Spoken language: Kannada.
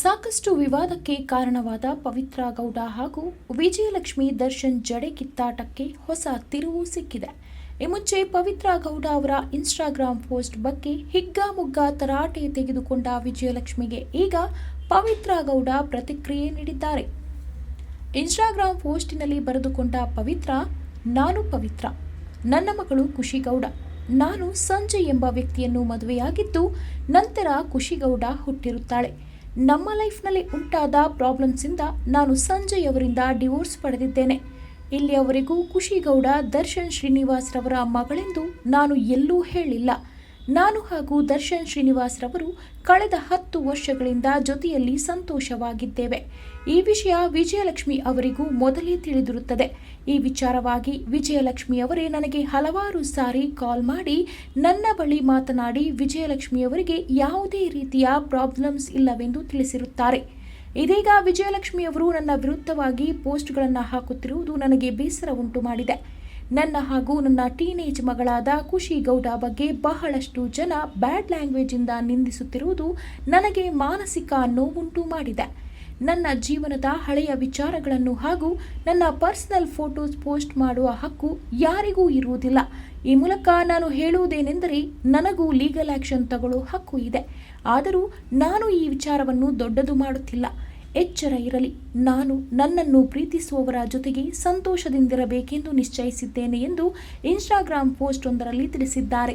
ಸಾಕಷ್ಟು ವಿವಾದಕ್ಕೆ ಕಾರಣವಾದ ಪವಿತ್ರ ಗೌಡ ಹಾಗೂ ವಿಜಯಲಕ್ಷ್ಮಿ ದರ್ಶನ್ ಜಡೆ ಕಿತ್ತಾಟಕ್ಕೆ ಹೊಸ ತಿರುವು ಸಿಕ್ಕಿದೆ. ಈ ಮುಂಚೆ ಪವಿತ್ರ ಗೌಡ ಅವರ ಇನ್ಸ್ಟಾಗ್ರಾಂ ಪೋಸ್ಟ್ ಬಗ್ಗೆ ಹಿಗ್ಗಾಮುಗ್ಗಾ ತರಾಟೆ ತೆಗೆದುಕೊಂಡ ವಿಜಯಲಕ್ಷ್ಮಿಗೆ ಈಗ ಪವಿತ್ರ ಗೌಡ ಪ್ರತಿಕ್ರಿಯೆ ನೀಡಿದ್ದಾರೆ. ಇನ್ಸ್ಟಾಗ್ರಾಂ ಪೋಸ್ಟಿನಲ್ಲಿ ಬರೆದುಕೊಂಡ ಪವಿತ್ರ, ನಾನು ಪವಿತ್ರ, ನನ್ನ ಮಗಳು ಖುಷಿಗೌಡ, ನಾನು ಸಂಜಯ್ ಎಂಬ ವ್ಯಕ್ತಿಯನ್ನು ಮದುವೆಯಾಗಿದ್ದು ನಂತರ ಖುಷಿಗೌಡ ಹುಟ್ಟಿರುತ್ತಾಳೆ. ನಮ್ಮ ಲೈಫ್ನಲ್ಲಿ ಉಂಟಾದ ಪ್ರಾಬ್ಲಮ್ಸಿಂದ ನಾನು ಸಂಜಯ್ ಅವರಿಂದ ಡಿವೋರ್ಸ್ ಪಡೆದಿದ್ದೇನೆ. ಇಲ್ಲಿಯವರೆಗೂ ಖುಷಿಗೌಡ ದರ್ಶನ್ ಶ್ರೀನಿವಾಸ್ ರವರ ಮಗಳೆಂದು ನಾನು ಎಲ್ಲೂ ಹೇಳಿಲ್ಲ. ನಾನು ಹಾಗೂ ದರ್ಶನ್ ಶ್ರೀನಿವಾಸ್ ರವರು ಕಳೆದ 10 ವರ್ಷಗಳಿಂದ ಜೊತೆಯಲ್ಲಿ ಸಂತೋಷವಾಗಿದ್ದೇವೆ. ಈ ವಿಷಯ ವಿಜಯಲಕ್ಷ್ಮಿ ಅವರಿಗೂ ಮೊದಲೇ ತಿಳಿದಿರುತ್ತದೆ. ಈ ವಿಚಾರವಾಗಿ ವಿಜಯಲಕ್ಷ್ಮಿ ಅವರೇ ನನಗೆ ಹಲವಾರು ಸಾರಿ ಕಾಲ್ ಮಾಡಿ ನನ್ನ ಬಳಿ ಮಾತನಾಡಿ ವಿಜಯಲಕ್ಷ್ಮಿಯವರಿಗೆ ಯಾವುದೇ ರೀತಿಯ ಪ್ರಾಬ್ಲಮ್ಸ್ ಇಲ್ಲವೆಂದು ತಿಳಿಸಿರುತ್ತಾರೆ. ಇದೀಗ ವಿಜಯಲಕ್ಷ್ಮಿ ಅವರು ನನ್ನ ವಿರುದ್ಧವಾಗಿ ಪೋಸ್ಟ್ಗಳನ್ನು ಹಾಕುತ್ತಿರುವುದು ನನಗೆ ಬೇಸರ ಉಂಟು ಮಾಡಿದೆ. ನನ್ನ ಹಾಗೂ ನನ್ನ ಟೀನೇಜ್ ಮಗಳಾದ ಖುಷಿಗೌಡ ಬಗ್ಗೆ ಬಹಳಷ್ಟು ಜನ ಬ್ಯಾಡ್ ಲ್ಯಾಂಗ್ವೇಜ್ ಇಂದ ನಿಂದಿಸುತ್ತಿರುವುದು ನನಗೆ ಮಾನಸಿಕ ನೋವುಂಟು ಮಾಡಿದೆ. ನನ್ನ ಜೀವನದ ಹಳೆಯ ವಿಚಾರಗಳನ್ನು ಹಾಗೂ ನನ್ನ ಪರ್ಸನಲ್ ಫೋಟೋಸ್ ಪೋಸ್ಟ್ ಮಾಡುವ ಹಕ್ಕು ಯಾರಿಗೂ ಇರುವುದಿಲ್ಲ. ಈ ಮೂಲಕ ನಾನು ಹೇಳುವುದೇನೆಂದರೆ ನನಗೂ ಲೀಗಲ್ ಆಕ್ಷನ್ ತಗೊಳ್ಳೋ ಹಕ್ಕು ಇದೆ. ಆದರೂ ನಾನು ಈ ವಿಚಾರವನ್ನು ದೊಡ್ಡದು ಮಾಡುತ್ತಿಲ್ಲ. ಎಚ್ಚರ ಇರಲಿ. ನಾನು ನನ್ನನ್ನು ಪ್ರೀತಿಸುವವರ ಜೊತೆಗೆ ಸಂತೋಷದಿಂದಿರಬೇಕೆಂದು ನಿಶ್ಚಯಿಸಿದ್ದೇನೆ ಎಂದು ಇನ್ಸ್ಟಾಗ್ರಾಂ ಪೋಸ್ಟ್ ಒಂದರಲ್ಲಿ ತಿಳಿಸಿದ್ದಾರೆ.